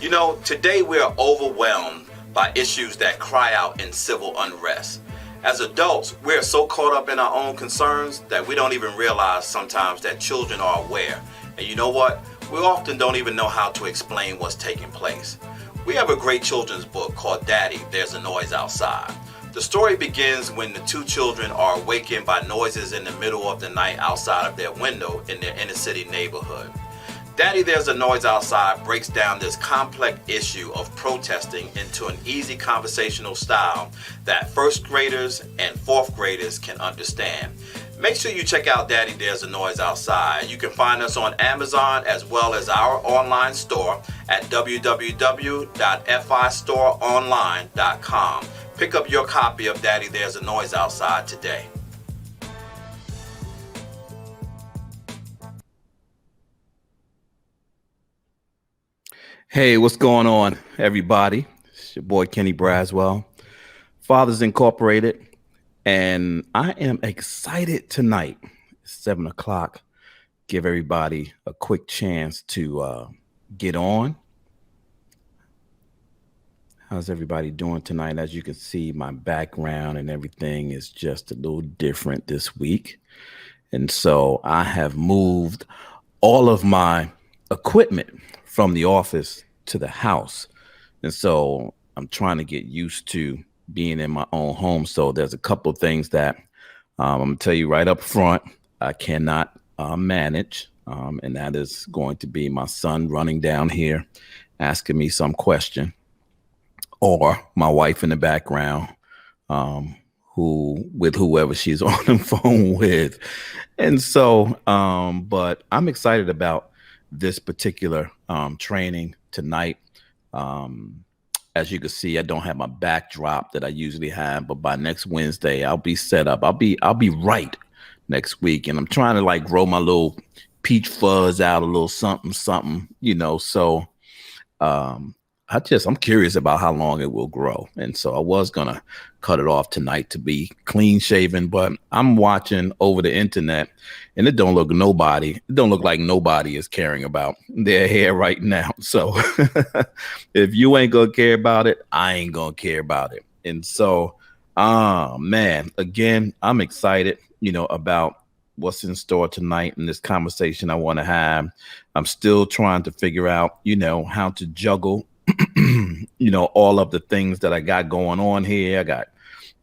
You know, today we are overwhelmed by issues that cry out in civil unrest. As adults, we're so caught up in our own concerns that we don't even realize sometimes that children are aware. And you know what? We often don't even know how to explain what's taking place. We have a great children's book called Daddy, There's a Noise Outside. The story begins when the two children are awakened by noises in the middle of the night outside of their window in their inner city neighborhood. Daddy, There's a Noise Outside breaks down this complex issue of protesting into an easy conversational style that first graders and fourth graders can understand. Make sure you check out Daddy, There's a Noise Outside. You can find us on Amazon as well as our online store at www.fistoreonline.com. Pick up your copy of Daddy, There's a Noise Outside today. Hey, what's going on, everybody? It's your boy Kenny Braswell, Fathers Incorporated, and I am excited tonight. It's 7 o'clock. Give everybody a quick chance to get on. How's everybody doing tonight? As you can see, my background and everything is just a little different this week. And so I have moved all of my equipment from the office to the house. And so I'm trying to get used to being in my own home. So there's a couple of things that I'm going to tell you right up front I cannot manage. And that is going to be my son running down here asking me some question, or my wife in the background with whoever she's on the phone with. And so, but I'm excited about this particular training tonight. As you can see, I don't have my backdrop that I usually have, but by next Wednesday, I'll be set up. I'll be right next week. And I'm trying to like grow my little peach fuzz out, a little something, so I'm curious about how long it will grow. And so I was going to cut it off tonight to be clean shaven, but I'm watching over the internet and it don't look like nobody is caring about their hair right now. So if you ain't going to care about it, I ain't going to care about it. And so, man, again, I'm excited, about what's in store tonight in this conversation I want to have. I'm still trying to figure out, how to juggle all of the things that I got going on here. I got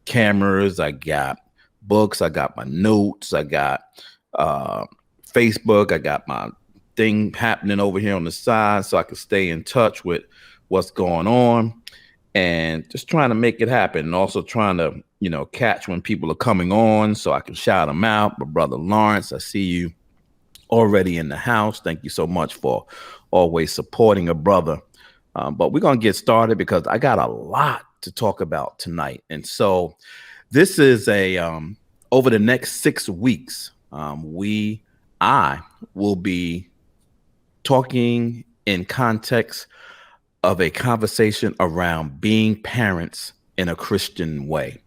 cameras, I got books, I got my notes, I got Facebook, I got my thing happening over here on the side so I can stay in touch with what's going on, and just trying to make it happen, and also trying to, catch when people are coming on so I can shout them out. My brother Lawrence, I see you already in the house. Thank you so much for always supporting a brother. But we're going to get started because I got a lot to talk about tonight. And so this is over the next 6 weeks, I will be talking in context of a conversation around being parents in a Christian way.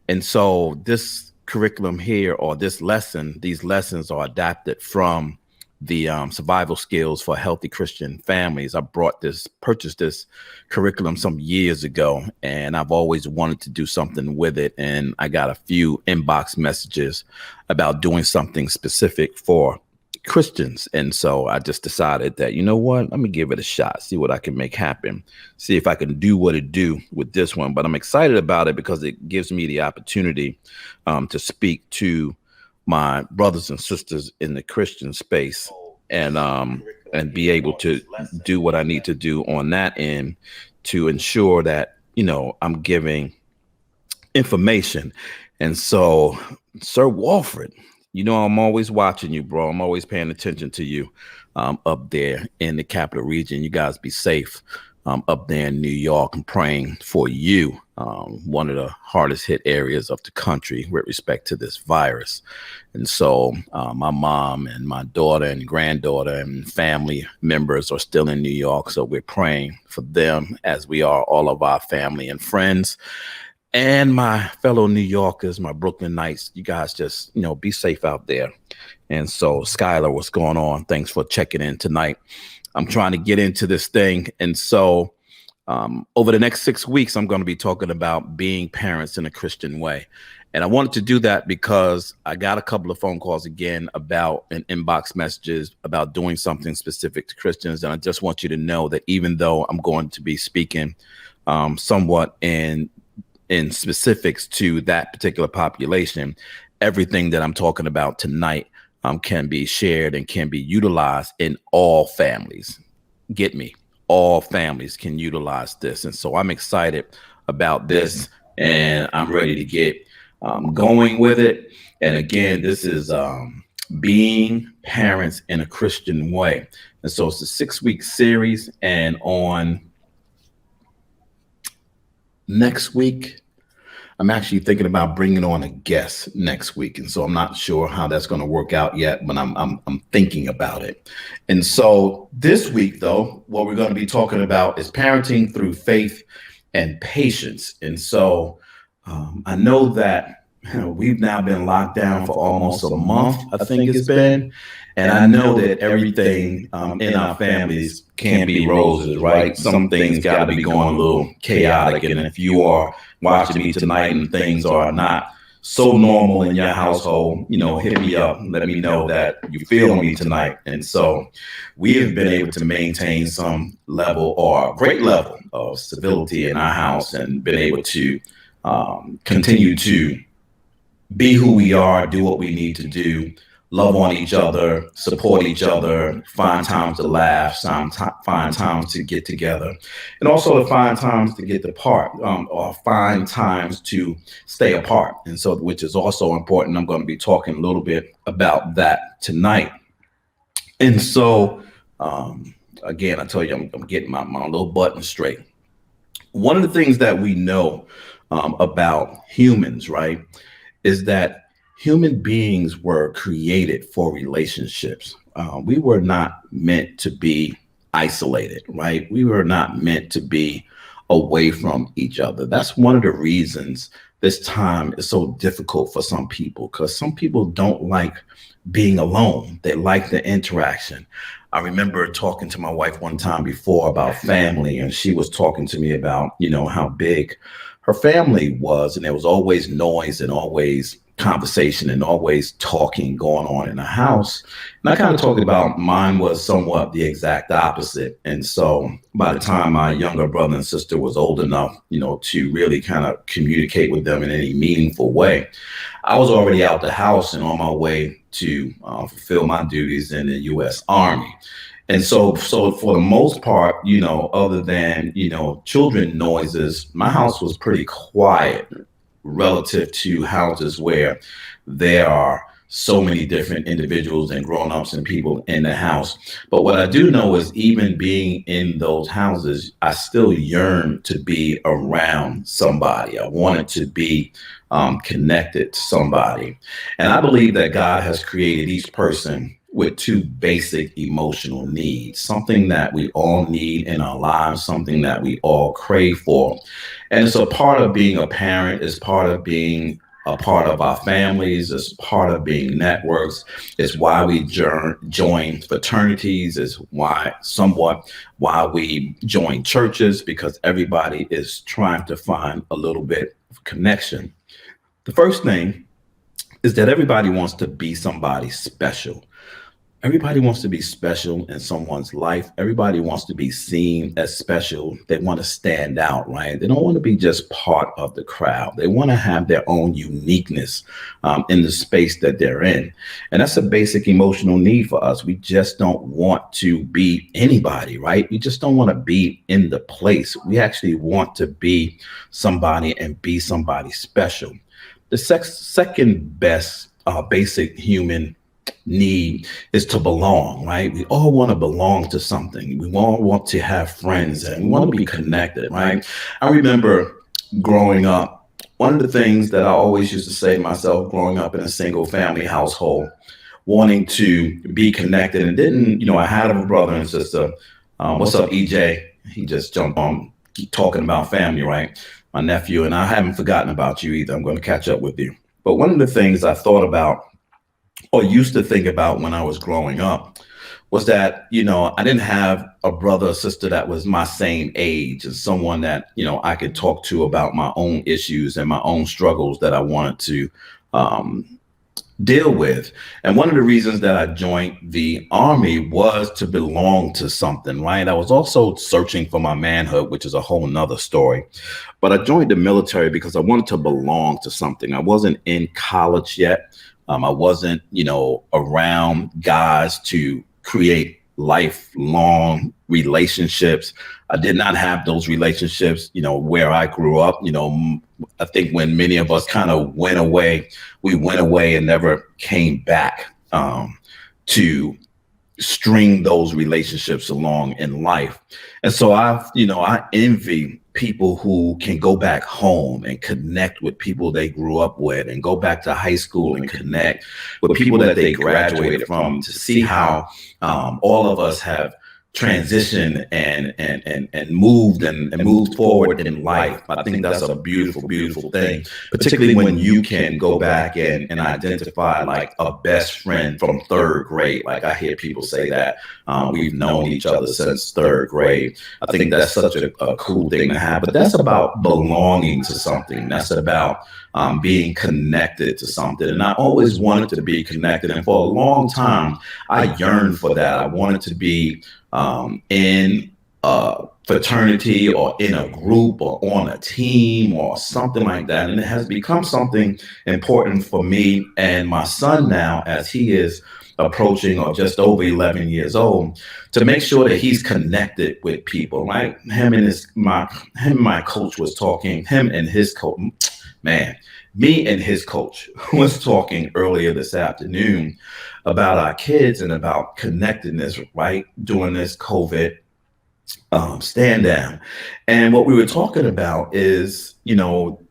And so this curriculum here, or these lessons are adapted from the survival skills for healthy Christian families. I purchased this curriculum some years ago, and I've always wanted to do something with it. And I got a few inbox messages about doing something specific for Christians. And so I just decided that, you know what, let me give it a shot, see what I can make happen, see if I can do what it do with this one. But I'm excited about it because it gives me the opportunity to speak to my brothers and sisters in the Christian space, and be able to do what I need to do on that end to ensure that, I'm giving information. And so, Sir Walford, I'm always watching you, bro. I'm always paying attention to you up there in the capital region. You guys be safe up there in New York. I'm praying for you. One of the hardest hit areas of the country with respect to this virus. And so my mom and my daughter and granddaughter and family members are still in New York. So we're praying for them, as we are all of our family and friends. And my fellow New Yorkers, my Brooklyn Knights, you guys just, be safe out there. And so, Skylar, what's going on? Thanks for checking in tonight. I'm trying to get into this thing. And so over the next 6 weeks, I'm going to be talking about being parents in a Christian way. And I wanted to do that because I got a couple of phone calls again about and inbox messages about doing something specific to Christians. And I just want you to know that even though I'm going to be speaking somewhat in specifics to that particular population, everything that I'm talking about tonight can be shared and can be utilized in all families. Get me? All families can utilize this. And so I'm excited about this, and I'm ready to get going with it. And again, this is being parents in a Christian way. And so it's a 6-week series, and on next week, I'm actually thinking about bringing on a guest next week. And so I'm not sure how that's going to work out yet, but I'm thinking about it. And so this week, though, what we're going to be talking about is parenting through faith and patience. And so I know that we've now been locked down for almost a month, I think it's been. And I know that everything in our families can't be roses, right? Some things got to be going a little chaotic. And if you are watching me tonight and things are not so normal in your household, hit me up and let me know that you feel me tonight. And so we have been able to maintain some level or a great level of civility in our house and been able to continue to be who we are, do what we need to do, love on each other, support each other, find times to laugh, find times to get together, and also to find times to get apart, or find times to stay apart. And so, which is also important. I'm going to be talking a little bit about that tonight. And so, again, I tell you, I'm getting my little button straight. One of the things that we know about humans, right, is that human beings were created for relationships. We were not meant to be isolated, right? We were not meant to be away from each other. That's one of the reasons this time is so difficult for some people, because some people don't like being alone. They like the interaction. I remember talking to my wife one time before about family, and she was talking to me about, how big her family was, and there was always noise and always conversation and always talking going on in the house. And I kind of talked about mine was somewhat the exact opposite. And so by the time my younger brother and sister was old enough, to really kind of communicate with them in any meaningful way, I was already out the house and on my way to fulfill my duties in the U.S. Army. And so for the most part, other than, children noises, my house was pretty quiet relative to houses where there are so many different individuals and grown-ups and people in the house. But what I do know is even being in those houses, I still yearn to be around somebody. I wanted to be connected to somebody. And I believe that God has created each person with two basic emotional needs, something that we all need in our lives, something that we all crave for. And so part of being a parent is part of being a part of our families, is part of being networks, is why we join fraternities, is why we join churches, because everybody is trying to find a little bit of connection. The first thing is that everybody wants to be somebody special. Everybody wants to be special in someone's life. Everybody wants to be seen as special. They want to stand out, right? They don't want to be just part of the crowd. They want to have their own uniqueness in the space that they're in. And that's a basic emotional need for us. We just don't want to be anybody, right? We just don't want to be in the place. We actually want to be somebody and be somebody special. The second best basic human need is to belong, right? We all want to belong to something. We all want to have friends and we want to be connected, right? I remember growing up, one of the things that I always used to say to myself growing up in a single family household, wanting to be connected, and didn't, I had a brother and sister. What's up, EJ? He just jumped on, keep talking about family, right? My nephew, and I haven't forgotten about you either. I'm going to catch up with you. But one of the things I thought about or used to think about when I was growing up was that, you know, I didn't have a brother or sister that was my same age and someone that, you know, I could talk to about my own issues and my own struggles that I wanted to um, deal with. And one of the reasons that I joined the army was to belong to something, right? I was also searching for my manhood, which is a whole nother story. But I joined the military because I wanted to belong to something. I wasn't in college yet. I wasn't, you know, around guys to create lifelong relationships. I did not have those relationships, you know, where I grew up. You know, I think when many of us kind of went away, we went away and never came back to string those relationships along in life. And so I envy people who can go back home and connect with people they grew up with and go back to high school and connect with people that they graduated from, to see how all of us have transitioned and moved forward in life. I think that's a beautiful, beautiful thing, particularly when you can go back and identify like a best friend from third grade. Like I hear people say that we've known each other since third grade. I think that's such a cool thing to have, but that's about belonging to something. That's about being connected to something. And I always wanted to be connected. And for a long time, I yearned for that. I wanted to be in a fraternity or in a group or on a team or something like that. And it has become something important for me and my son now, as he is approaching or just over 11 years old, to make sure that he's connected with people, right? Him and my coach was talking, him and his coach, man, me and his coach was talking earlier this afternoon about our kids and about connectedness, right? During this COVID stand down. And what we were talking about is, you know,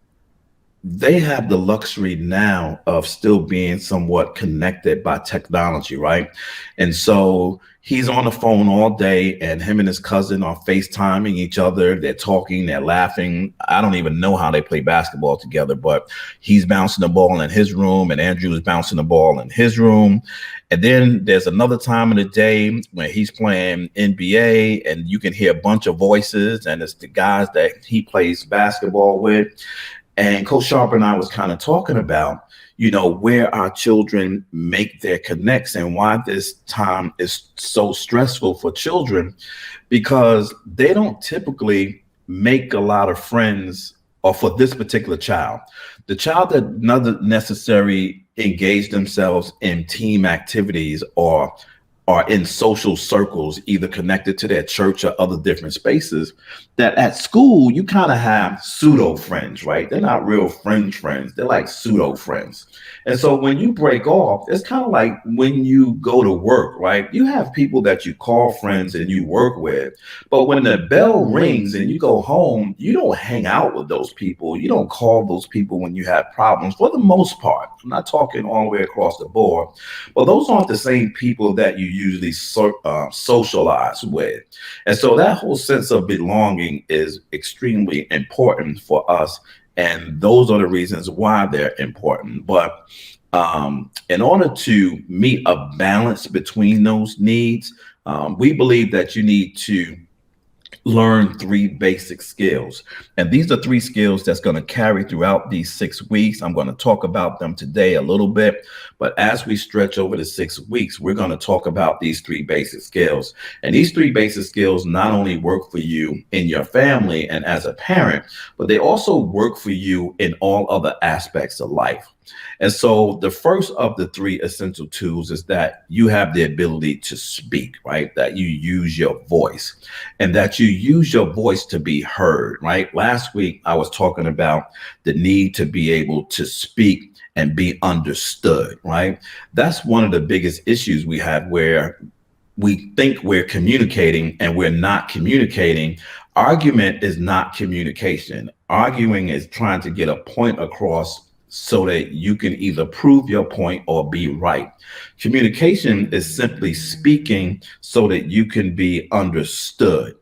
they have the luxury now of still being somewhat connected by technology, right? And so he's on the phone all day, and him and his cousin are FaceTiming each other. They're talking, they're laughing. I don't even know how they play basketball together, but he's bouncing the ball in his room, and Andrew is bouncing the ball in his room. And then there's another time of the day when he's playing NBA, and you can hear a bunch of voices, and it's the guys that he plays basketball with. And Coach Sharp and I was kind of talking about, you know, where our children make their connects and why this time is so stressful for children, because they don't typically make a lot of friends, or for this particular child, the child that doesn't necessarily engage themselves in team activities or are in social circles, either connected to their church or other different spaces, that at school, you kind of have pseudo friends, right? They're not real friends. They're like pseudo friends. And so when you break off, it's kind of like when you go to work, right? You have people that you call friends and you work with, but when the bell rings and you go home, you don't hang out with those people. You don't call those people when you have problems, for the most part. I'm not talking all the way across the board, but those aren't the same people that you usually socialize with. And so that whole sense of belonging is extremely important for us. And those are the reasons why they're important. But in order to meet a balance between those needs, we believe that you need to learn 3 basic skills. And these are 3 skills that's going to carry throughout these 6 weeks. I'm going to talk about them today a little bit, but as we stretch over the 6 weeks, we're going to talk about these 3 basic skills. And these 3 basic skills not only work for you in your family and as a parent, but they also work for you in all other aspects of life. And so the first of the 3 essential tools is that you have the ability to speak, right? That you use your voice and that you use your voice to be heard, right? Last week, I was talking about the need to be able to speak and be understood, right? That's one of the biggest issues we have, where we think we're communicating and we're not communicating. Argument is not communication. Arguing is trying to get a point across so that you can either prove your point or be right. Communication is simply speaking so that you can be understood.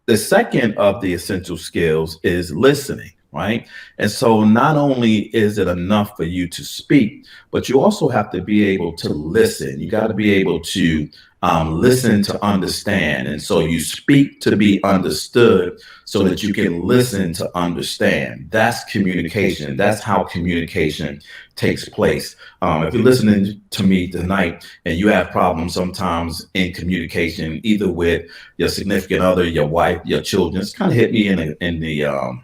The second of the essential skills is listening, right? And so not only is it enough for you to speak, but you also have to be able to listen. You got to be able to listen to understand. And so you speak to be understood so that you can listen to understand. That's communication. That's how communication takes place. If you're listening to me tonight and you have problems sometimes in communication, either with your significant other, your wife, your children, just kind of hit me in the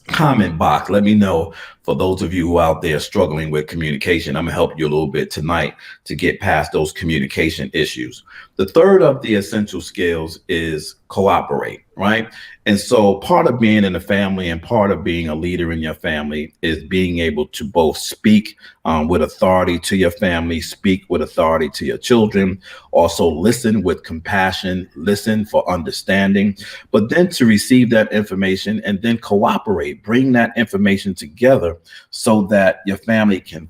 comment box. Let me know. For those of you who out there struggling with communication, I'm gonna help you a little bit tonight to get past those communication issues. The third of the essential skills is cooperate, right? And so part of being in a family and part of being a leader in your family is being able to both speak with authority to your family, speak with authority to your children, also listen with compassion, listen for understanding, but then to receive that information and then cooperate, bring that information together so that your family can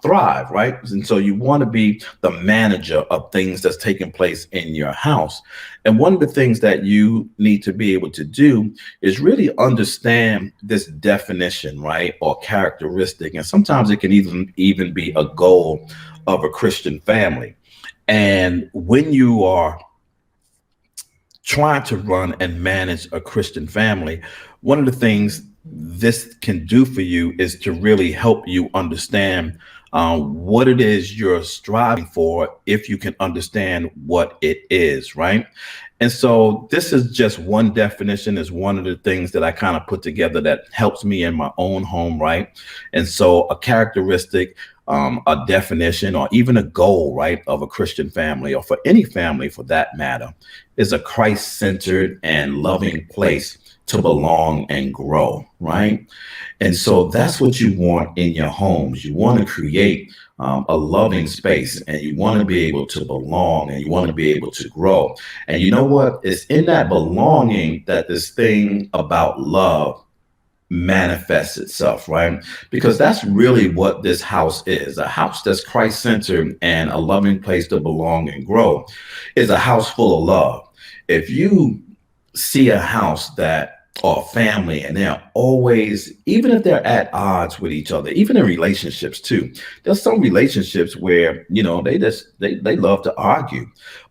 thrive, right? And so you want to be the manager of things that's taking place in your house. And one of the things that you need to be able to do is really understand this definition, right? Or characteristic. And sometimes it can even be a goal of a Christian family. And when you are trying to run and manage a Christian family, one of the things this can do for you is to really help you understand what it is you're striving for, if you can understand what it is, right? And so this is just one definition, is one of the things that I kind of put together that helps me in my own home, right? And so a characteristic, a definition, or even a goal, right, of a Christian family, or for any family for that matter, is a Christ-centered and loving place to belong and grow, right? And so that's what you want in your homes. You want to create a loving space, and you want to be able to belong, and you want to be able to grow. And you know what? It's in that belonging that this thing about love manifests itself, right? Because that's really what this house is. A house that's Christ-centered and a loving place to belong and grow is a house full of love. If you see a house that, or family, and they're always, even if they're at odds with each other, even in relationships too, there's some relationships where, you know, they love to argue.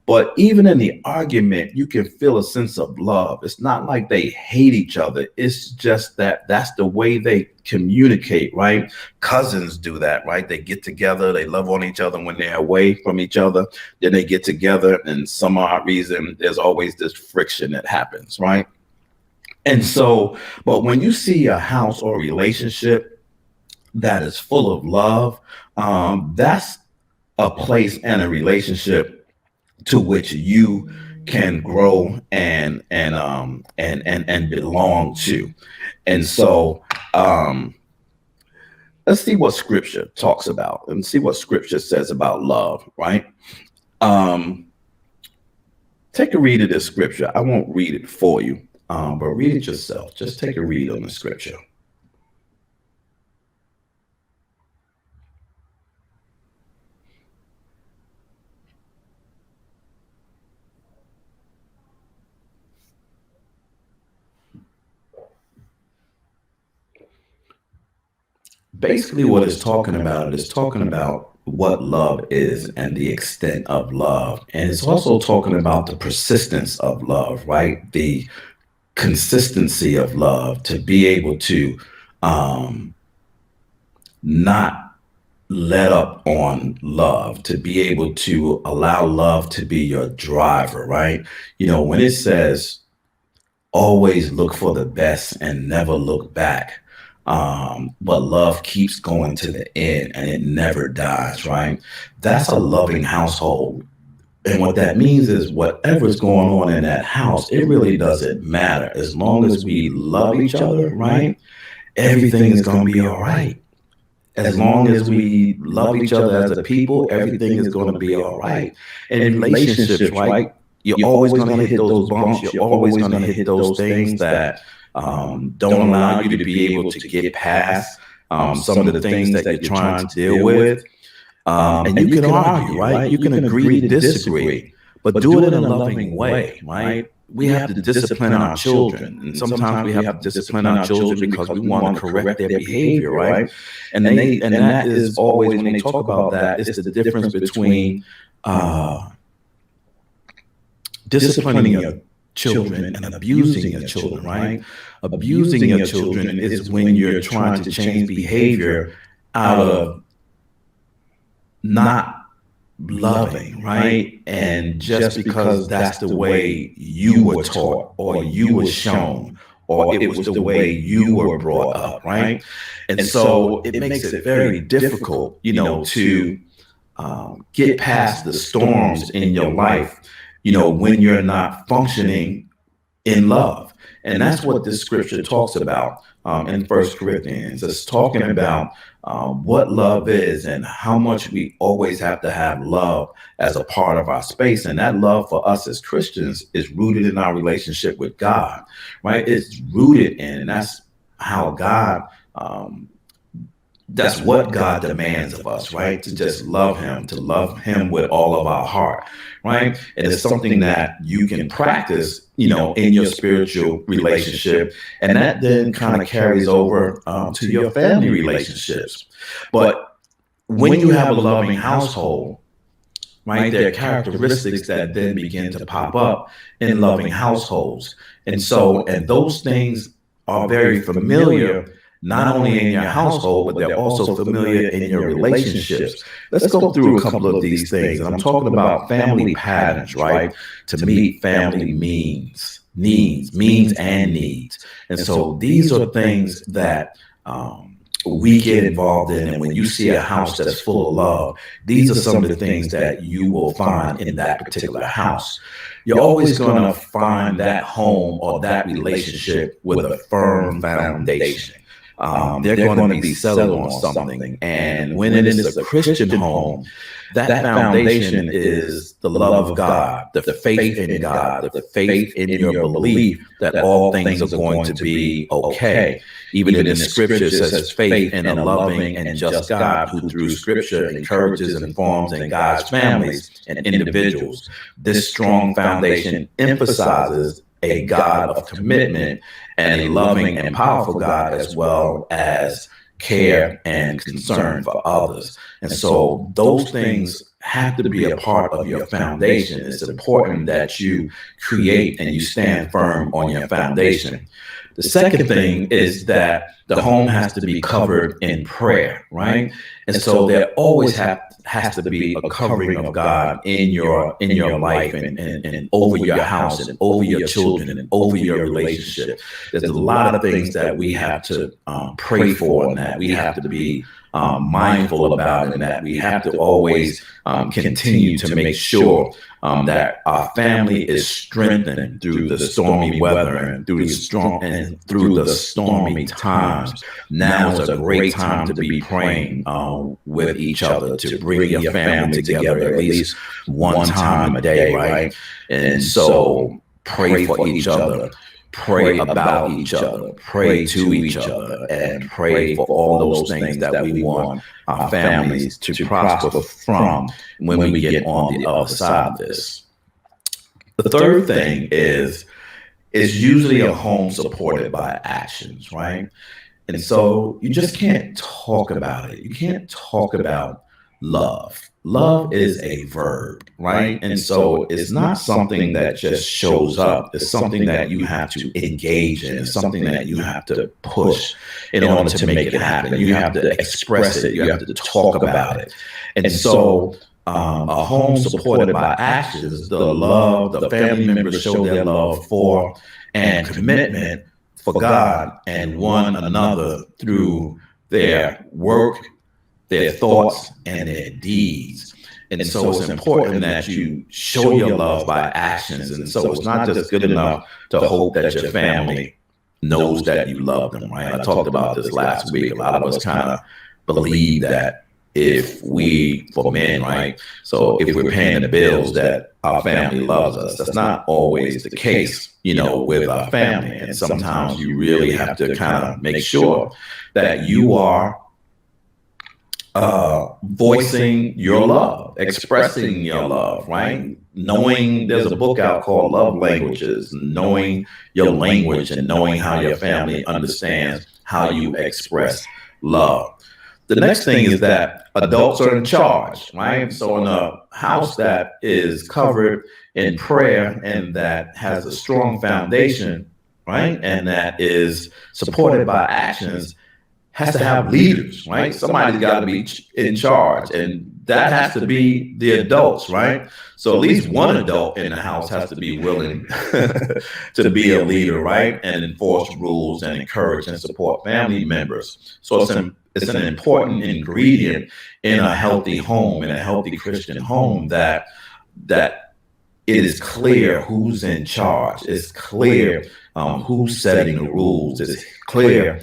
But even in the argument, you can feel a sense of love. It's not like they hate each other. It's just that that's the way they communicate, right? Cousins do that, right? They get together, they love on each other when they're away from each other. Then they get together, and some odd reason, there's always this friction that happens, right? And so, but when you see a house or a relationship that is full of love, that's a place and a relationship to which you can grow and belong to. And so, let's see what Scripture talks about, and see what Scripture says about love, right? Take a read of this Scripture. I won't read it for you. But read it yourself. Just take a read on the Scripture. Basically, what it's talking about is talking about what love is and the extent of love. And it's also talking about the persistence of love, right? The consistency of love, to be able to not let up on love, to be able to allow love to be your driver, right? You know, when it says always look for the best and never look back, but love keeps going to the end and it never dies, right? That's a loving household. And what that means is whatever's going on in that house, it really doesn't matter. As long as we love each other, right? Everything is going to be all right. As long as we love each other as a people, everything is going to be all right. And in relationships, right? You're always going to hit those bumps. You're always going to hit those things that don't allow you to be able to get past some of the things that you're trying to deal with. And you can argue, right? You can agree to disagree, but do it in a loving way, right? We have to discipline our children, and sometimes we have to discipline our children because we want to correct their behavior, right? And that is always, when they talk about that, it's the difference between disciplining your children and abusing your children, right? Abusing your children is when you're trying to change behavior out of not loving, right? And just because that's the way you were taught or you were shown or it was the way you were brought up, right? And so it makes it very difficult, to get past the storms in your life, when you're not functioning in love. And that's what this scripture talks about in First Corinthians. It's talking about what love is and how much we always have to have love as a part of our space. And that love for us as Christians is rooted in our relationship with God, right? It's rooted in, and that's how God, that's what God demands of us, right? To just love him with all of our heart, right? And it's something that you can practice, in your spiritual relationship. And that then kind of carries over to your family relationships. But when you have a loving household, right, there are characteristics that then begin to pop up in loving households. And those things are very familiar, not only in your household, but they're also familiar in your relationships. Let's go through a couple of these things. And I'm talking about family patterns, right? To me, family means and needs. And so these are things that we get involved in. And when you see a house that's full of love, these are some of the things that you will find in that particular house. You're always going to find that home or that relationship with a firm foundation. They're going to be settled on something. And when it is a Christian home, that foundation is the love of God, the faith in God, the faith in your belief that all things are going to be okay. Even in the scripture, it says faith in a loving and just God who through scripture encourages and informs and guides families and individuals. This strong foundation emphasizes a God of commitment and a loving and powerful God, as well as care and concern for others. And so those things have to be a part of your foundation. It's important that you create and you stand firm on your foundation. The second thing is that the home has to be covered in prayer, right? And so there always has to be a covering of God in your life and over your house and over your children and over your relationship. There's a lot of things that we have to pray for and that we have to be mindful about, and that we have to always continue to make sure that our family is strengthened through the stormy weather and through the stormy times. Now is a great time to be praying with each other, to bring your family together at least one time a day, right? And so pray for each other. Pray about each other, pray to each other, and pray for all those things that we want our families to prosper from when we get on the other side of this. The third thing is usually a home supported by actions, right? And so you just can't talk about it. You can't talk about love. Love is a verb, right? And so it's not something that just shows up. It's something that you have to engage in. It's something that you have to push in order to make it happen. You have to express it. You have to talk about it. And so a home supported by actions, the family members show their love for and commitment for God and one another through their work, their thoughts, and their deeds. And so it's important that you show your love by actions. And so it's not just good enough to hope that your family knows that you love them, right? I talked about this last week. A lot of us kind of believe that for men, right? So if we're paying the bills, that our family loves us. That's not always the case, with our family. And sometimes you really have to kind of make sure that you are voicing your love, expressing your love, right? Knowing there's a book out called Love Languages, knowing your language and knowing how your family understands how you express love. The next thing is that adults are in charge, right? So in a house that is covered in prayer and that has a strong foundation, right, and that is supported by actions, has to have leaders, right? Somebody's got to be in charge, and that has to be the adults, right? So at least one adult in the house has to be willing to be a leader, right? And enforce rules and encourage and support family members. So it's an important ingredient in a healthy home, in a healthy Christian home, that it is clear who's in charge. It's clear who's setting the rules. It's clear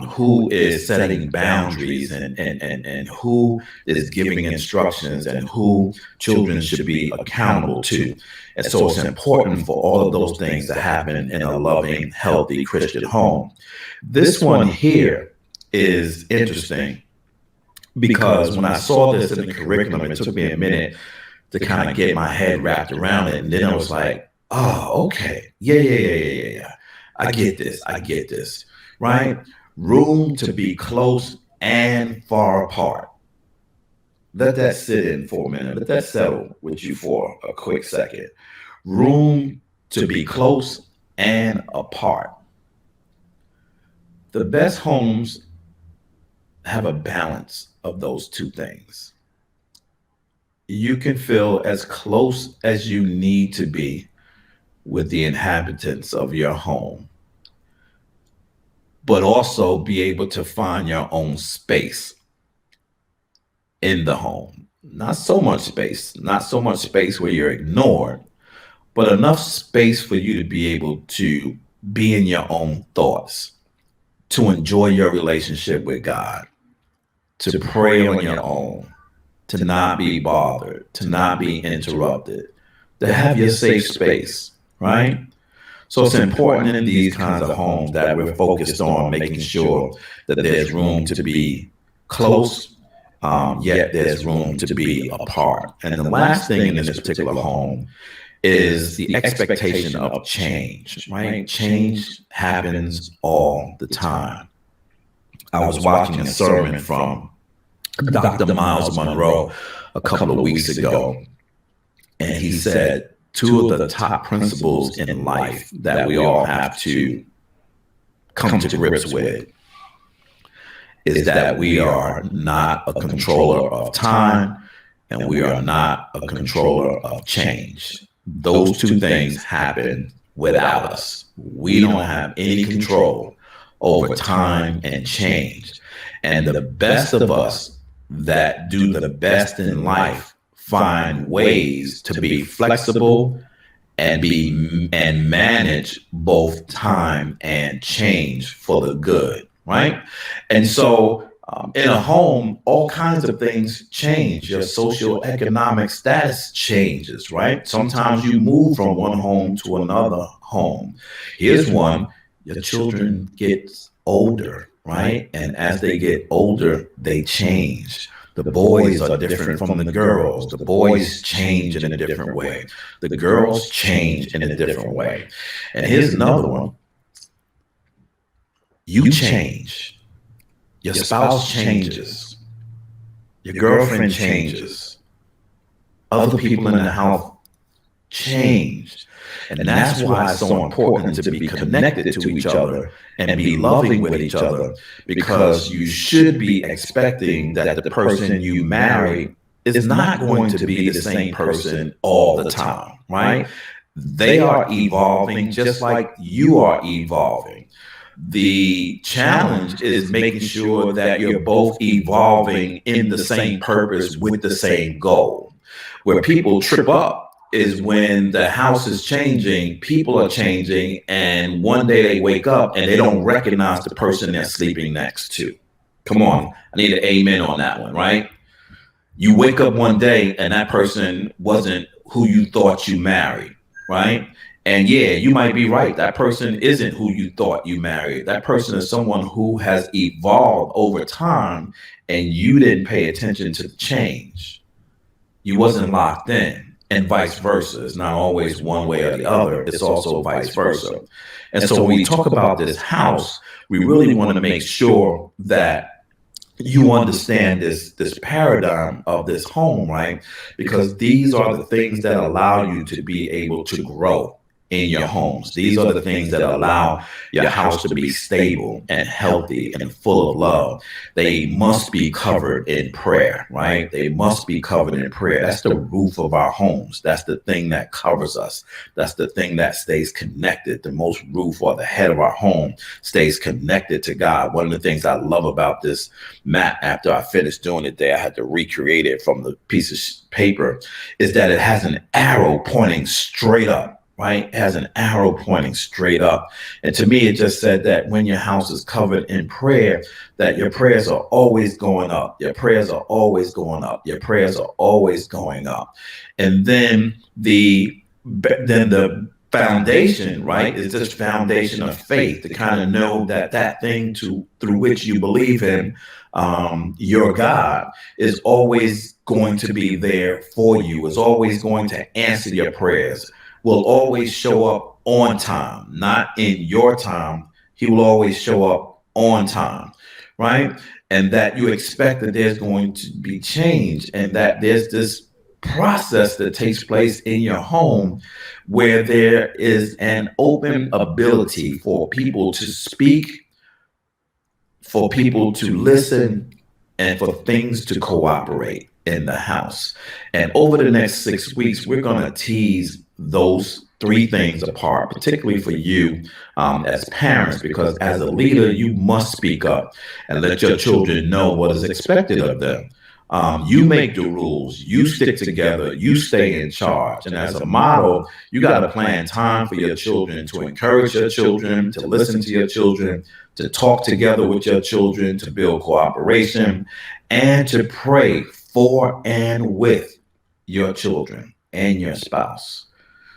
who is setting boundaries and who is giving instructions and who children should be accountable to. And so it's important for all of those things to happen in a loving, healthy Christian home. This one here is interesting because when I saw this in the curriculum, it took me a minute to kind of get my head wrapped around it. And then I was like, oh, okay. Yeah. I get this. Right? Room to be close and far apart. Let that sit in for a minute. Let that settle with you for a quick second. Room to be close and apart. The best homes have a balance of those two things. You can feel as close as you need to be with the inhabitants of your home, but also be able to find your own space in the home. Not so much space where you're ignored, but enough space for you to be able to be in your own thoughts, to enjoy your relationship with God, to pray on your own, to not be bothered, to not be interrupted, to have your safe space, right? So it's important in these kinds of homes that we're focused on making sure that there's room to be close, yet there's room to be apart. And the last thing in this particular home is the expectation of change, right? Change happens all the time. I was watching a sermon from Dr. Miles Monroe a couple of weeks ago, and he said, two of the top principles in life that we all have to come to grips with is that we are not a controller of time and we are not a controller of change. Those two things happen without us. We don't have any control over time and change. And the best of us that do the best in life find ways to be flexible and manage both time and change for the good, right? And so in a home, all kinds of things change. Your socioeconomic status changes, right? Sometimes you move from one home to another home. Here's one: your children get older, right? And as they get older, they change. The boys are different from the girls. The boys change in a different way. The girls change in a different way. And here's another one. You change. Your spouse changes. Your girlfriend changes. Other people in the house change. And that's why it's so important to be connected to each other and be loving with each other, because you should be expecting that the person you marry is not going to be the same person all the time, right? They are evolving just like you are evolving. The challenge is making sure that you're both evolving in the same purpose with the same goal. Where people trip up is when the house is changing, people are changing, and one day they wake up and they don't recognize the person they're sleeping next to. Come on, I need an amen on that one, right? You wake up one day and that person wasn't who you thought you married, right? And yeah, you might be right. That person isn't who you thought you married. That person is someone who has evolved over time and you didn't pay attention to the change. You wasn't locked in. And vice versa. It's not always one way or the other. It's also vice versa. And so when we talk about this house, we really want to make sure that you understand this paradigm of this home, right? Because these are the things that allow you to be able to grow in your homes. These are the things that allow your house to be stable and healthy and full of love. They must be covered in prayer, right? They must be covered in prayer. That's the roof of our homes. That's the thing that covers us. That's the thing that stays connected. The most roof, or the head of our home, stays connected to God. One of the things I love about this map, after I finished doing it there, I had to recreate it from the piece of paper, is that it has an arrow pointing straight up. Right? It has an arrow pointing straight up. And to me, it just said that when your house is covered in prayer, that your prayers are always going up. Your prayers are always going up. Your prayers are always going up. And then the foundation, right, is this foundation of faith, to kind of know that that thing through which you believe in, your God, is always going to be there for you, is always going to answer your prayers, will always show up on time, not in your time. He will always show up on time, right? And that you expect that there's going to be change, and that there's this process that takes place in your home where there is an open ability for people to speak, for people to listen, and for things to cooperate in the house. And over the next 6 weeks, we're going to tease those three things apart, particularly for you as parents, because as a leader, you must speak up and let your children know what is expected of them. You make the rules, you stick together, you stay in charge. And as a model, you got to plan time for your children, to encourage your children, to listen to your children, to talk together with your children, to build cooperation, and to pray for and with your children and your spouse.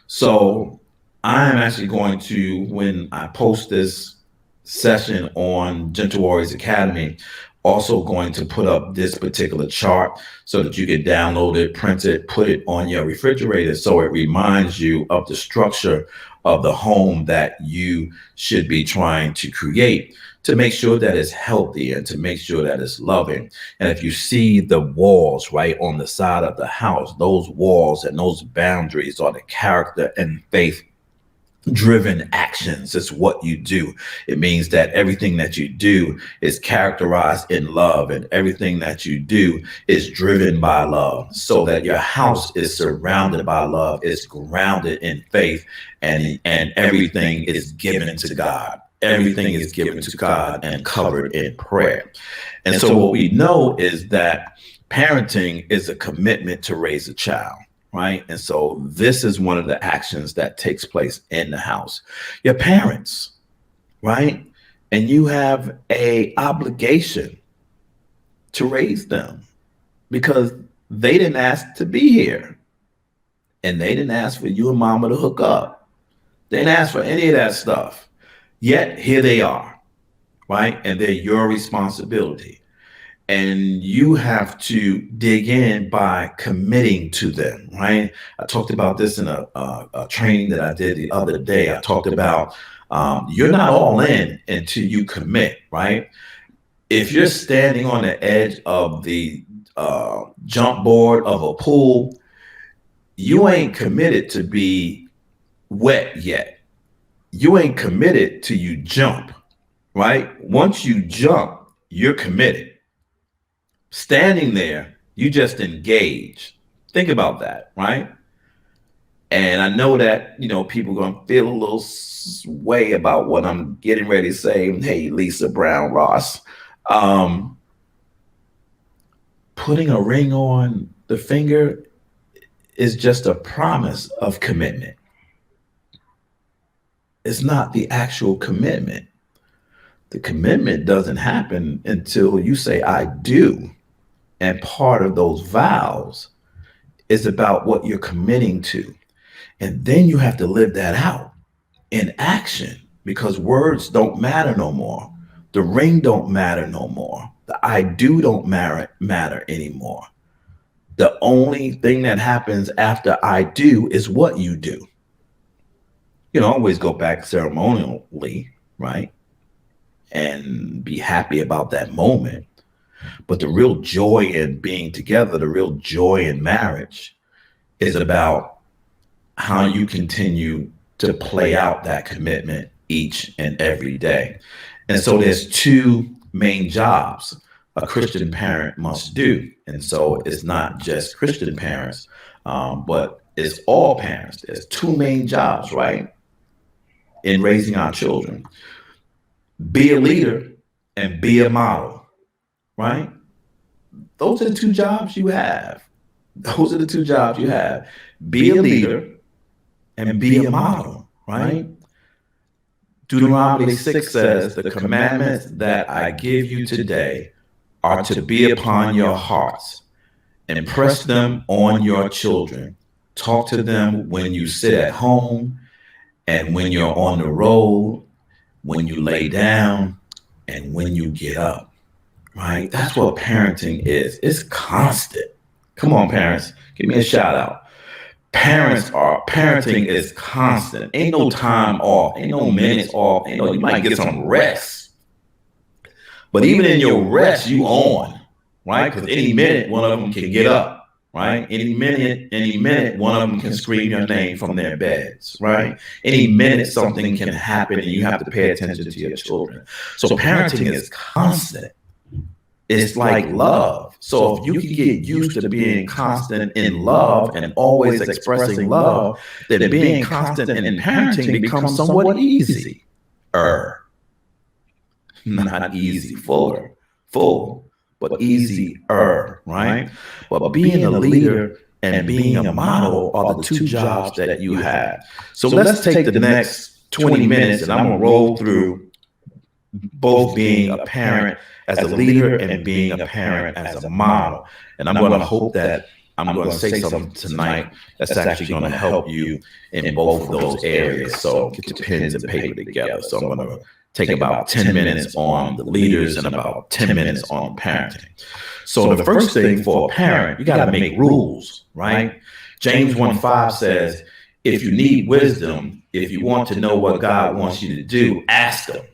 So I'm actually going to, when I post this session on Gentle Warriors Academy, also going to put up this particular chart so that you can download it, print it, put it on your refrigerator, so it reminds you of the structure of the home that you should be trying to create, to make sure that it's healthy and to make sure that it's loving. And if you see the walls right on the side of the house, those walls and those boundaries are the character and faith driven actions. It's what you do. It means that everything that you do is characterized in love, and everything that you do is driven by love, so that your house is surrounded by love, is grounded in faith, and everything is given to God. Everything is given to God and covered in prayer. And so what we know is that parenting is a commitment to raise a child. Right. And so this is one of the actions that takes place in the house. Your parents, right? And you have a obligation to raise them, because they didn't ask to be here, and they didn't ask for you and mama to hook up. They didn't ask for any of that stuff. Yet here they are, right? And they're your responsibility. And you have to dig in by committing to them, right? I talked about this in a training that I did the other day. I talked about you're not all in until you commit, right? If you're standing on the edge of the jump board of a pool, you ain't committed to be wet yet. You ain't committed till you jump, right? Once you jump, you're committed. Standing there, you just engage. Think about that, right? And I know that, people are going to feel a little way about what I'm getting ready to say. Hey, Lisa Brown Ross. Putting a ring on the finger is just a promise of commitment. It's not the actual commitment. The commitment doesn't happen until you say, I do. And part of those vows is about what you're committing to. And then you have to live that out in action, because words don't matter no more. The ring don't matter no more. The I do don't matter anymore. The only thing that happens after I do is what you do. You can always go back ceremonially, right? And be happy about that moment. But the real joy in being together, the real joy in marriage is about how you continue to play out that commitment each and every day. And so there's two main jobs a Christian parent must do. And so it's not just Christian parents, but it's all parents. There's two main jobs, right? In raising our children. Be a leader and be a model, right? Those are the two jobs you have. Those are the two jobs you have. Be a leader and be a model, right? Deuteronomy 6 says, the commandments that I give you today are to be upon your hearts. Impress them on your children. Talk to them when you sit at home and when you're on the road, when you lay down and when you get up, right? That's what parenting is. It's constant. Come on, parents, give me a shout out. Parenting is constant. Ain't no time off. Ain't no minutes off. You might get some rest. But even in your rest, you on, right? Because any minute, one of them can get up, right? Any minute, one of them can scream your name from their beds, right? Any minute, something can happen and you have to pay attention to your children. So parenting is constant. It's like love. So if you can get used to being constant in love and always expressing love, then being constant in parenting becomes somewhat easy. Not easy, full, but easier, right? But being a leader and being a model are the two jobs that you have. So let's take the next 20 minutes and I'm going to roll through both being a parent as a leader and being a parent as a model. And I'm going to hope that I'm going to say something tonight that's actually going to help you in both of those areas. So get your pens and paper together. So I'm going to take about 10 minutes on the leaders and about 10 minutes on parenting. So the first thing for a parent, you got to make rules, right? James 1:5 says, if you need wisdom, if you want to know what God wants you to do, ask him,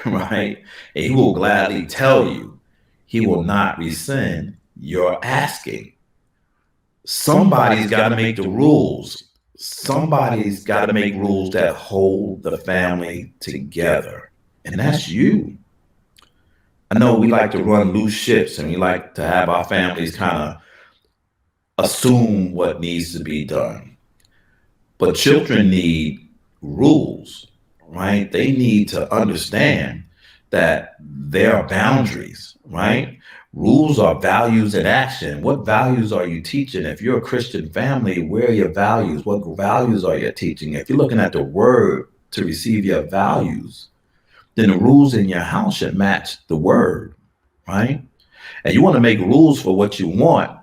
right? And he will gladly tell you. He will not rescind your asking. Somebody's got to make the rules. Somebody's got to make rules that hold the family together. And that's you. I know we like to run loose ships and we like to have our families kind of assume what needs to be done. But children need rules, right? They need to understand that there are boundaries, right? Rules are values in action. What values are you teaching? If you're a Christian family, where are your values? What values are you teaching? If you're looking at the word to receive your values, then the rules in your house should match the word, right? And you want to make rules for what you want,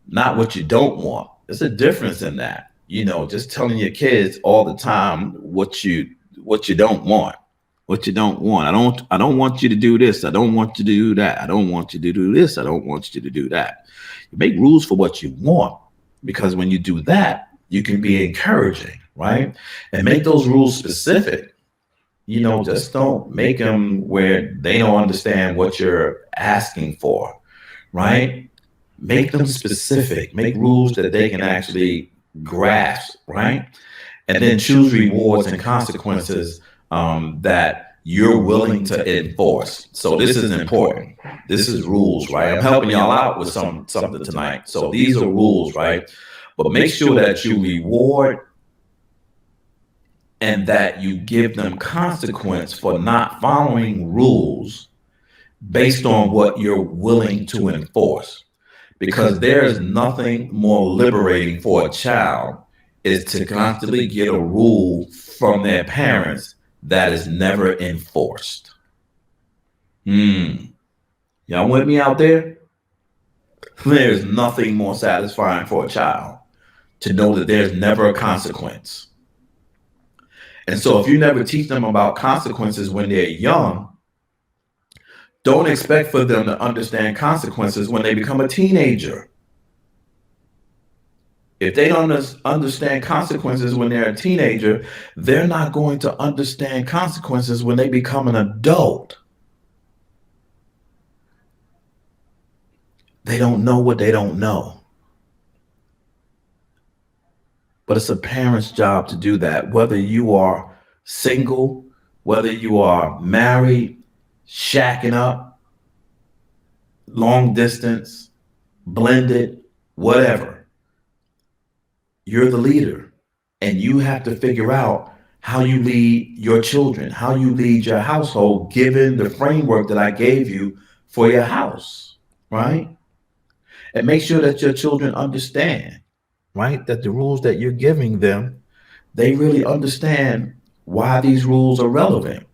not what you don't want. There's a difference in that. Just telling your kids all the time what you don't want. What you don't want. I don't want you to do this. I don't want you to do that. I don't want you to do this. I don't want you to do that. You make rules for what you want, because when you do that, you can be encouraging, right? And make those rules specific. Just don't make them where they don't understand what you're asking for, right? Make them specific. Make rules that they can actually grasp, right? And then choose rewards and consequences that you're willing to enforce. So this is important. This is rules, right? I'm helping y'all out with something tonight. So these are rules, right? But make sure that you reward and that you give them consequence for not following rules based on what you're willing to enforce. Because there is nothing more liberating for a child is to constantly get a rule from their parents that is never enforced. Y'all with me out there? There's nothing more satisfying for a child to know that there's never a consequence. And so if you never teach them about consequences when they're young, don't expect for them to understand consequences when they become a teenager. If they don't understand consequences when they're a teenager, they're not going to understand consequences when they become an adult. They don't know what they don't know. But it's a parent's job to do that, whether you are single, whether you are married, shacking up, long distance, blended, whatever. You're the leader, and you have to figure out how you lead your children, how you lead your household, given the framework that I gave you for your house, right? And make sure that your children understand, right, that the rules that you're giving them, they really understand why these rules are relevant.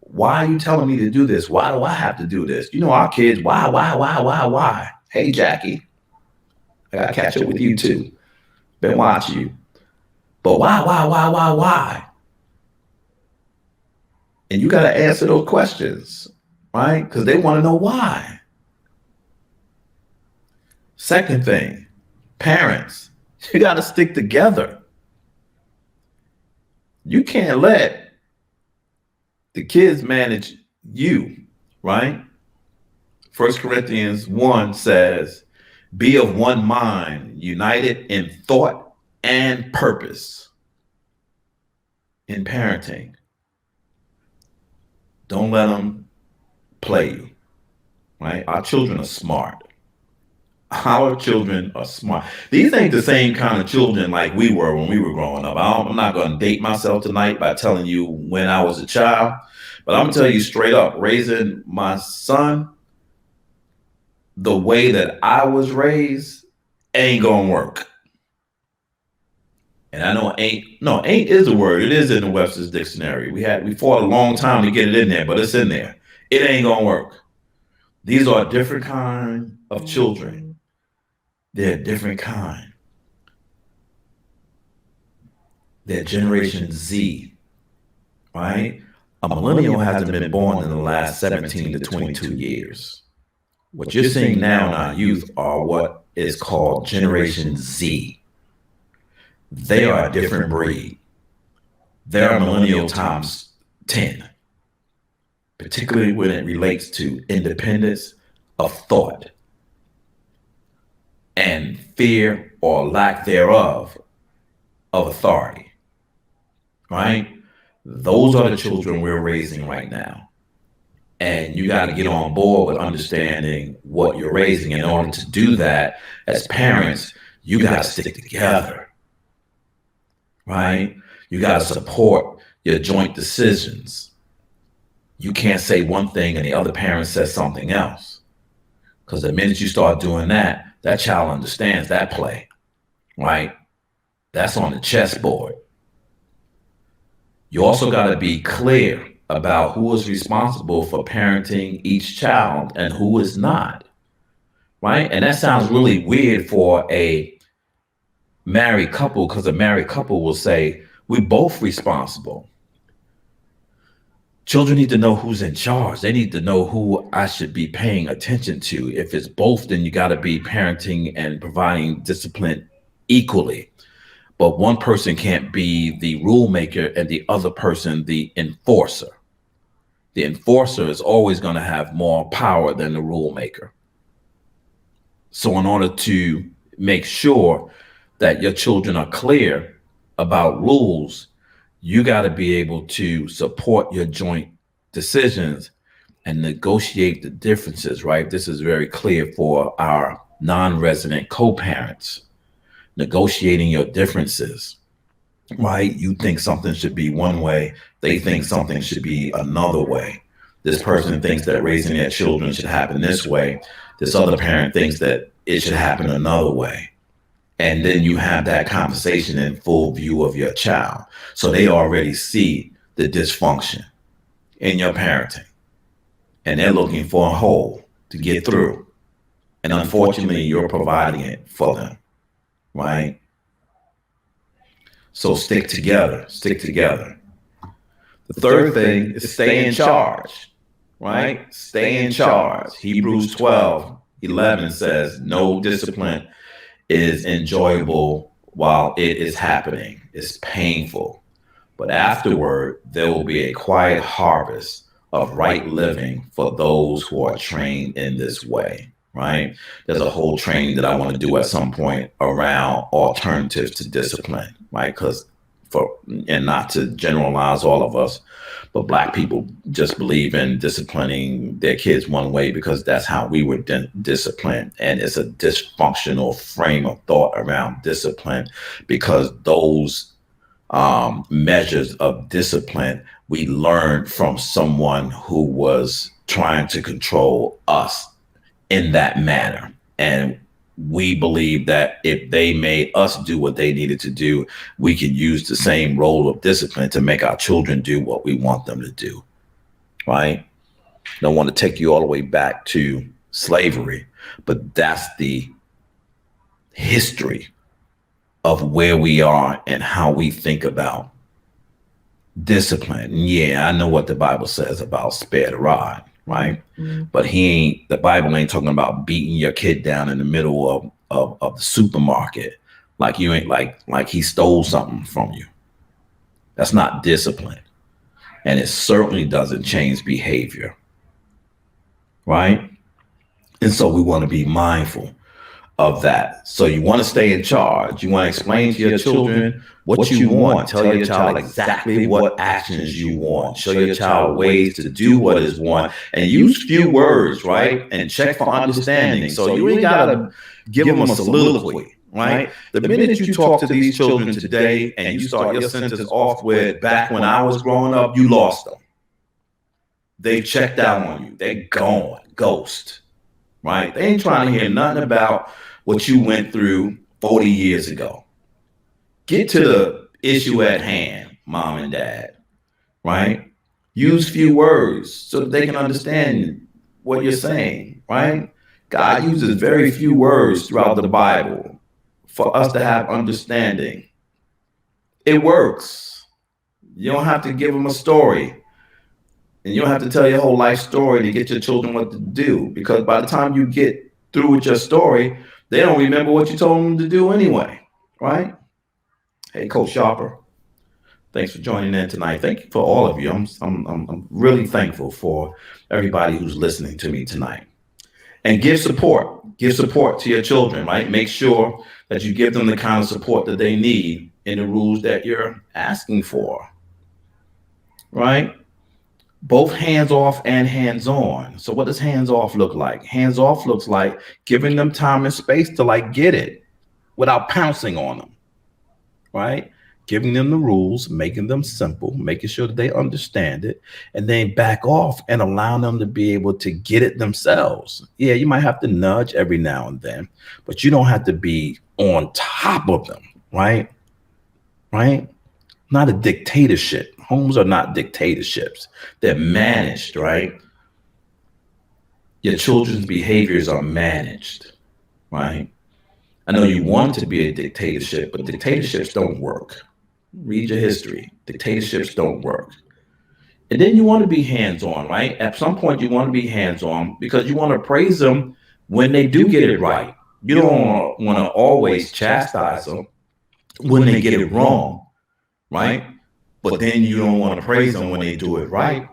Why are you telling me to do this? Why do I have to do this? You know, our kids, why? Hey, Jackie, I got to catch up with you too. Been watching you. But why? And you got to answer those questions, right? Because they want to know why. Second thing, parents, you got to stick together. You can't let the kids manage you, right? 1 Corinthians 1 says, be of one mind, united in thought and purpose. In parenting, don't let them play you, right? Our children are smart. Our children are smart. These ain't the same kind of children like we were when we were growing up. I'm not going to date myself tonight by telling you when I was a child, but I'm going to tell you straight up, raising my son the way that I was raised ain't going to work. And I know ain't is a word. It is in the Webster's dictionary. We fought a long time to get it in there, but it's in there. It ain't going to work. These are a different kind of children. They're a different kind. They're Generation Z, right? A millennial hasn't been born in the last 17 to 22 years. What you're seeing now in our youth are what is called Generation Z. They are a different breed. They're millennial times 10, particularly when it relates to independence of thought and fear or lack thereof of authority, right? Those are the children we're raising right now. And you got to get on board with understanding what you're raising. In order to do that, as parents, you got to stick together, right? You got to support your joint decisions. You can't say one thing and the other parent says something else. Because the minute you start doing that, that child understands that play, right? That's on the chessboard. You also got to be clear about who is responsible for parenting each child and who is not, right? And that sounds really weird for a married couple, because a married couple will say, we're both responsible. Children need to know who's in charge. They need to know who I should be paying attention to. If it's both, then you got to be parenting and providing discipline equally. But one person can't be the rule maker and the other person the enforcer. The enforcer is always going to have more power than the rule maker. So in order to make sure that your children are clear about rules, you got to be able to support your joint decisions and negotiate the differences, right? This is very clear for our non-resident co-parents. Negotiating your differences, right? You think something should be one way, they think something should be another way. This person thinks that raising their children should happen this way. This other parent thinks that it should happen another way. And then you have that conversation in full view of your child. So they already see the dysfunction in your parenting. And they're looking for a hole to get through. And unfortunately, you're providing it for them. Right? So stick together. The third thing is stay in charge, right? Stay in charge. Hebrews 12:11 says, no discipline is enjoyable while it is happening. It's painful. But afterward, there will be a quiet harvest of right living for those who are trained in this way, right? There's a whole training that I want to do at some point around alternatives to discipline, right? And not to generalize all of us, but Black people just believe in disciplining their kids one way because that's how we were disciplined. And it's a dysfunctional frame of thought around discipline, because those measures of discipline we learned from someone who was trying to control us in that manner. And we believe that if they made us do what they needed to do, we can use the same role of discipline to make our children do what we want them to do, right? Don't want to take you all the way back to slavery, but that's the history of where we are and how we think about discipline. Yeah, I know what the Bible says about spare the rod, right? But the Bible ain't talking about beating your kid down in the middle of the supermarket like you ain't like he stole something from you. That's not discipline. And it certainly doesn't change behavior, right? And so we want to be mindful of that. So you want to stay in charge. You want to explain to your children what you want. Tell your child exactly what actions you want. Show your child ways to do what is want, and use few words, right? And check for understanding. So you ain't got to give them a soliloquy, right? The minute you talk to these children today and you start your sentence off with "back when I was growing up," you lost them. They've checked out on you. They're gone, ghost, right? They ain't trying to hear nothing about what you went through 40 years ago. Get to the issue at hand, mom and dad, right? Use few words so that they can understand what you're saying, right? God uses very few words throughout the Bible for us to have understanding. It works. You don't have to give them a story. And you don't have to tell your whole life story to get your children what to do, because by the time you get through with your story, they don't remember what you told them to do anyway, right? Hey, Coach Sharper, thanks for joining in tonight. Thank you for all of you. I'm really thankful for everybody who's listening to me tonight. And give support. Give support to your children, right? Make sure that you give them the kind of support that they need in the rules that you're asking for, right? Both hands off and hands on. So what does hands off look like? Hands off looks like giving them time and space to get it without pouncing on them, right? Giving them the rules, making them simple, making sure that they understand it, and then back off and allowing them to be able to get it themselves. Yeah, you might have to nudge every now and then, but you don't have to be on top of them, right? Right? Not a dictatorship. Homes are not dictatorships. They're managed, right? Your children's behaviors are managed, right? I know you want to be a dictatorship, but dictatorships don't work. Read your history. Dictatorships don't work. And then you want to be hands-on, right? At some point, you want to be hands-on because you want to praise them when they do get it right. You don't want to always chastise them when they get it wrong, right? But then you don't want to praise them when they do it right.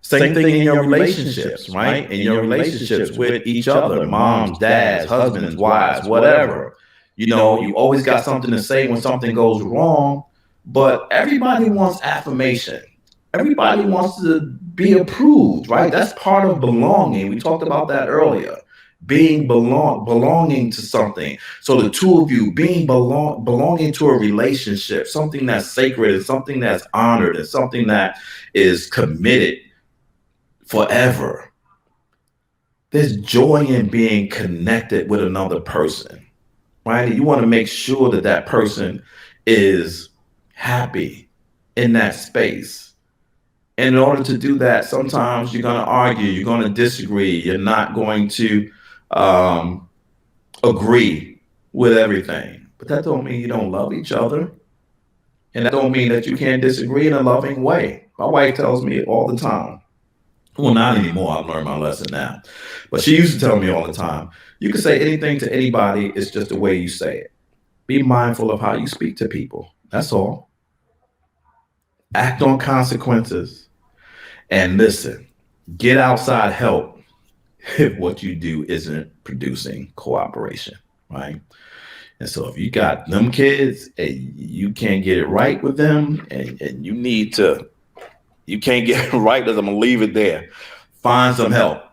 Same thing in your relationships, right? In your relationships with each other, moms, dads, husbands, wives, whatever. You always got something to say when something goes wrong, but everybody wants affirmation. Everybody wants to be approved, right? That's part of belonging. We talked about that earlier. Belonging to something. So the two of you belonging to a relationship, something that's sacred and something that's honored and something that is committed forever. There's joy in being connected with another person, right? You want to make sure that that person is happy in that space. And in order to do that, sometimes you're going to argue, you're going to disagree, you're not going to agree with everything, but that don't mean you don't love each other, and that don't mean that you can't disagree in a loving way. My wife tells me all the time, well, not anymore, I've learned my lesson now, but she used to tell me all the time, you can say anything to anybody, it's just the way you say it. Be mindful of how you speak to people, that's all. Act on consequences, and listen, get outside help if what you do isn't producing cooperation, right? And so if you got them kids and you can't get it right with them and you can't get it right with them, I'm gonna leave it there. Find some help.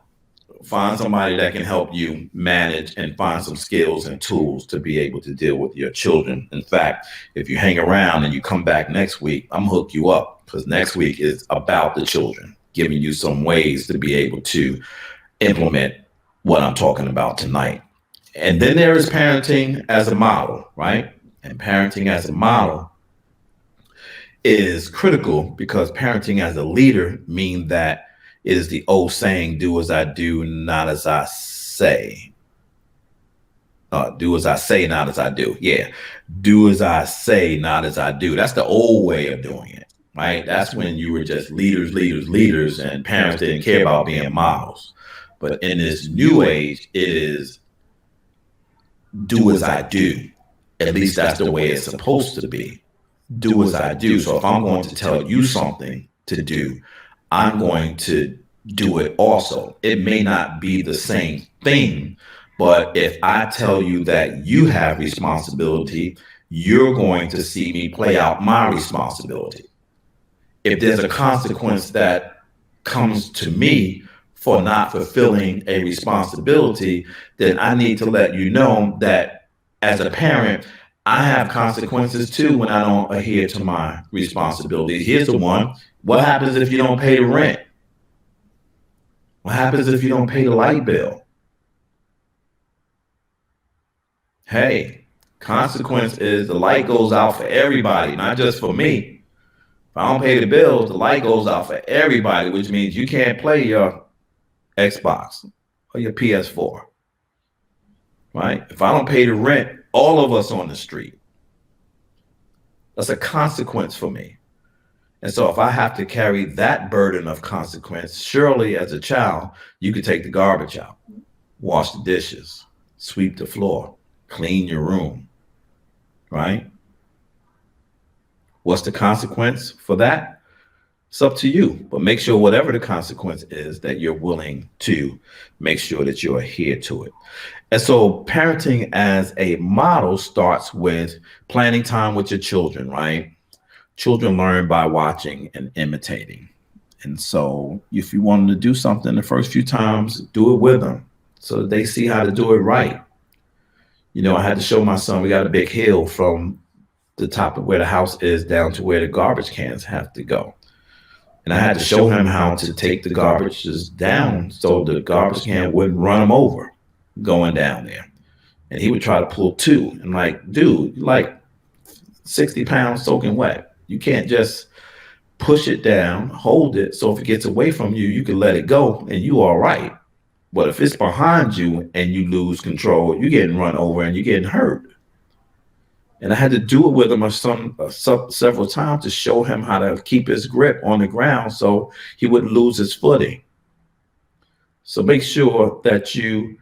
Find somebody that can help you manage and find some skills and tools to be able to deal with your children. In fact, if you hang around and you come back next week, I'm gonna hook you up because next week is about the children, giving you some ways to be able to implement what I'm talking about tonight. And then there is parenting as a model, right? And parenting as a model is critical because parenting as a leader means that it is the old saying, do as I do, not as I say. Do as I say, not as I do. Yeah. Do as I say, not as I do. That's the old way of doing it, right? That's when you were just leaders, and parents didn't care about being models. But in this new age, it is do as I do. At least that's the way it's supposed to be. Do as I do. So if I'm going to tell you something to do, I'm going to do it also. It may not be the same thing, but if I tell you that you have responsibility, you're going to see me play out my responsibility. If there's a consequence that comes to me for not fulfilling a responsibility, then I need to let you know that as a parent, I have consequences too when I don't adhere to my responsibilities. Here's the one. What happens if you don't pay the rent? What happens if you don't pay the light bill? Hey, consequence is the light goes out for everybody, not just for me. If I don't pay the bills, the light goes out for everybody, which means you can't play your Xbox or your PS4, right? If I don't pay the rent, all of us on the street. That's a consequence for me. And so if I have to carry that burden of consequence, surely as a child, you could take the garbage out, wash the dishes, sweep the floor, clean your room, right? What's the consequence for that? It's up to you, but make sure whatever the consequence is that you're willing to make sure that you adhere to it. And so parenting as a model starts with planning time with your children, right? Children learn by watching and imitating. And so if you want them to do something the first few times, do it with them so that they see how to do it right. You know, I had to show my son, we got a big hill from the top of where the house is down to where the garbage cans have to go. And I had to show him how to take the garbages down so the garbage can wouldn't run him over going down there. And he would try to pull two. I'm like, dude, you're like 60 pounds soaking wet. You can't just push it down, hold it. So if it gets away from you, you can let it go and you all right. But if it's behind you and you lose control, you're getting run over and you're getting hurt. And I had to do it with him several times to show him how to keep his grip on the ground so he wouldn't lose his footing. So make sure that you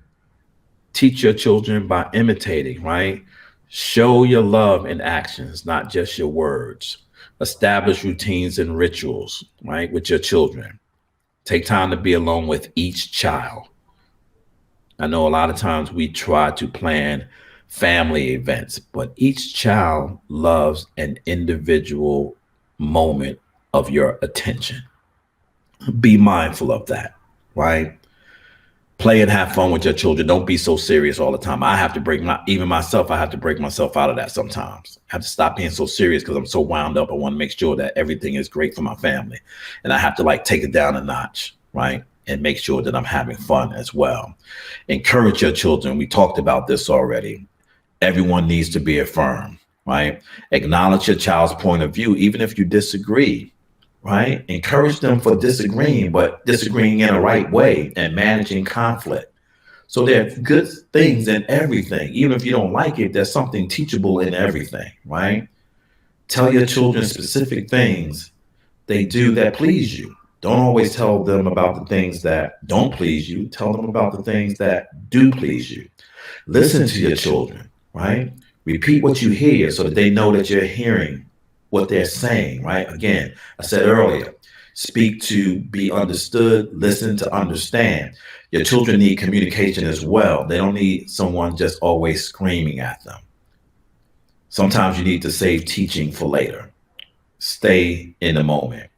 teach your children by imitating, right? Show your love in actions, not just your words. Establish routines and rituals, right, with your children. Take time to be alone with each child. I know a lot of times we try to plan family events, but each child loves an individual moment of your attention. Be mindful of that, right? Play and have fun with your children. Don't be so serious all the time. I have to break myself out of that sometimes. I have to stop being so serious because I'm so wound up. I want to make sure that everything is great for my family. And I have to take it down a notch, right? And make sure that I'm having fun as well. Encourage your children. We talked about this already. Everyone needs to be affirmed, right? Acknowledge your child's point of view, even if you disagree. Right? Encourage them for disagreeing, but disagreeing in a right way and managing conflict. So there are good things in everything. Even if you don't like it, there's something teachable in everything, right? Tell your children specific things they do that please you. Don't always tell them about the things that don't please you. Tell them about the things that do please you. Listen to your children, right? Repeat what you hear so that they know that you're hearing what they're saying, right? Again, I said earlier, Speak to be understood, listen to understand. Your children need communication as well. They don't need someone just always screaming at them. Sometimes you need to save teaching for later. Stay in the moment.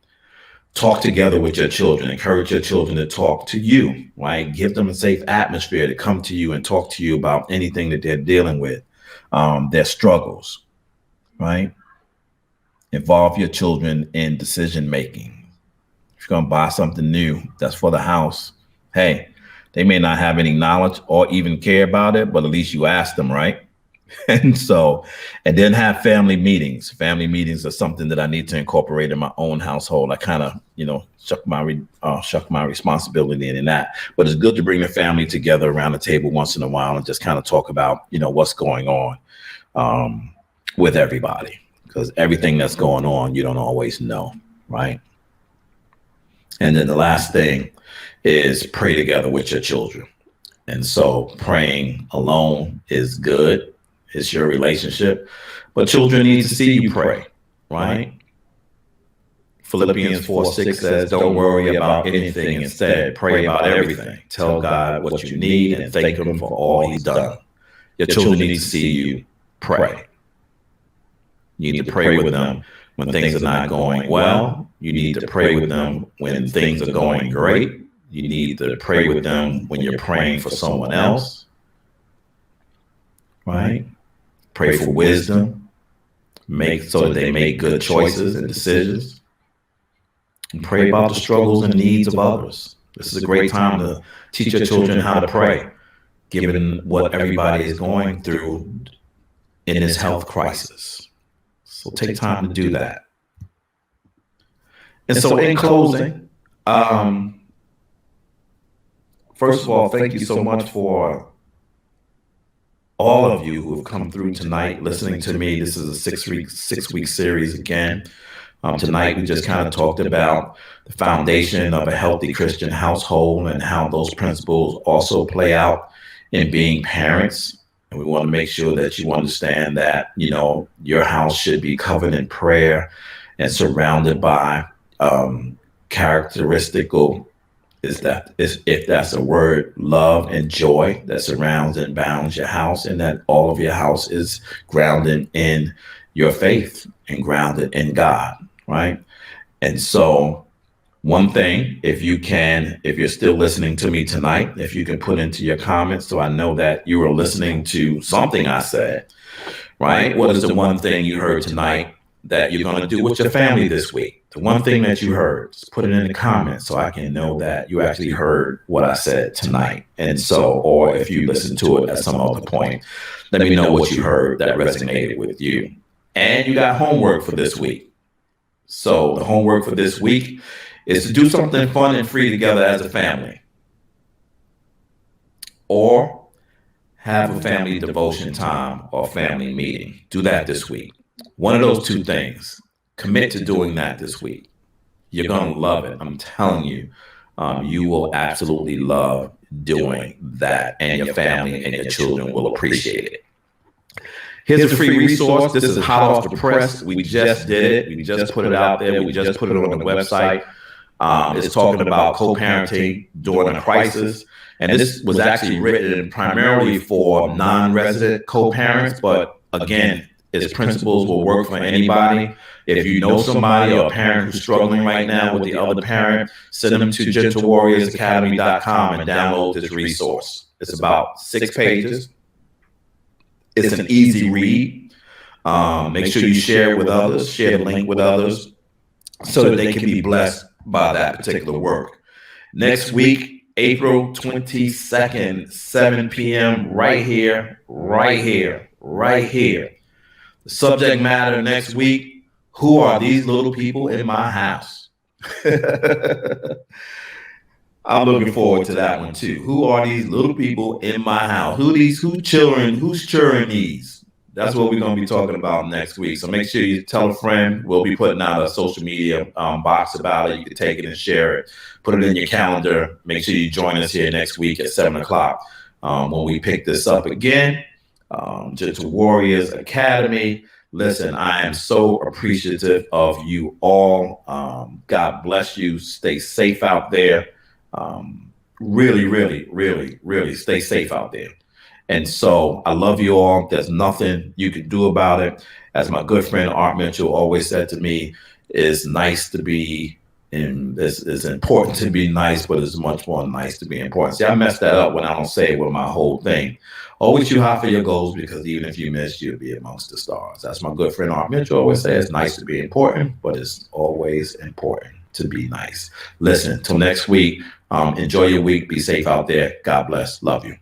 Talk together with your children. Encourage your children to talk to you, right? Give them a safe atmosphere to come to you and talk to you about anything that they're dealing with, their struggles, right? Involve your children in decision making. If you're going to buy something new that's for the house, hey, they may not have any knowledge or even care about it, but at least you ask them, right? And then have family meetings. Family meetings are something that I need to incorporate in my own household. I kind of, shuck my responsibility in that. But it's good to bring the family together around the table once in a while and just kind of talk about, what's going on with everybody. Because everything that's going on, you don't always know, right? And then the last thing is pray together with your children. And so praying alone is good. It's your relationship, but children need to see you pray, right? Philippians 4:6 says, don't worry about anything. Instead, pray about everything. Tell God what you need and thank him for all he's done. Your children need to see you pray. You need to pray with them when things are not going well. You need to pray with them when things are going great. You need to pray with them when you're praying for someone else, right? Pray for wisdom, so that they make good choices and decisions. And pray about the struggles and needs of others. This is a great time to teach your children how to pray, given what everybody is going through in this health crisis. So take time to do that. And so in closing, first of all, thank you so much for all of you who have come through tonight listening to me. This is a six-week series again. Tonight, we just kind of talked about the foundation of a healthy Christian household and how those principles also play out in being parents. And we want to make sure that you understand that, your house should be covered in prayer and surrounded by characteristical, if that's a word, love and joy that surrounds and bounds your house, and that all of your house is grounded in your faith and grounded in God, right? And so one thing, if you're still listening to me tonight, if you can put into your comments so I know that you were listening to something I said, right? What is the one thing you heard tonight that you're going to do with your family this week? The one thing that you heard, just put it in the comments so I can know that you actually heard what I said tonight. And so, or if you listened to it at some other point, let me know what you heard that resonated with you. And you got homework for this week. So the homework for this week is to do something fun and free together as a family. Or have a family devotion time or family meeting. Do that this week. One of those two things. Commit to doing that this week. You're going to love it. I'm telling you, you will absolutely love doing that, and your family and your children will appreciate it. Here's a free resource. This is hot off the press. We just did it. We just put it out there. We just put it on the website. It's talking about co-parenting during a crisis. And this was actually written primarily for non-resident co-parents, but again, its principles will work for anybody. If you know somebody or a parent who's struggling right now with the other parent, send them to gentlewarriorsacademy.com and download this resource. It's about 6 pages. It's an easy read. Make sure you share it with others, share the link with others so that they can be blessed by that particular work. Next week, April 22nd, 7 p.m., right here. The subject matter next week, who are these little people in my house? I'm looking forward to that one too. Who are these little people in my house? Who's children these? That's what we're going to be talking about next week. So make sure you tell a friend. We'll be putting out a social media box about it. You can take it and share it. Put it in your calendar. Make sure you join us here next week at 7 o'clock when we pick this up again. Gentle Warriors Academy. Listen, I am so appreciative of you all. God bless you. Stay safe out there. Really, really, really, really stay safe out there. And so I love you all. There's nothing you can do about it. As my good friend Art Mitchell always said to me, it's nice to be and it's important to be nice, but it's much more nice to be important. See, I messed that up when I don't say it with my whole thing. Always shoot high for your goals, because even if you miss, you'll be amongst the stars. That's my good friend Art Mitchell always says. It's nice to be important, but it's always important to be nice. Listen, till next week. Enjoy your week. Be safe out there. God bless. Love you.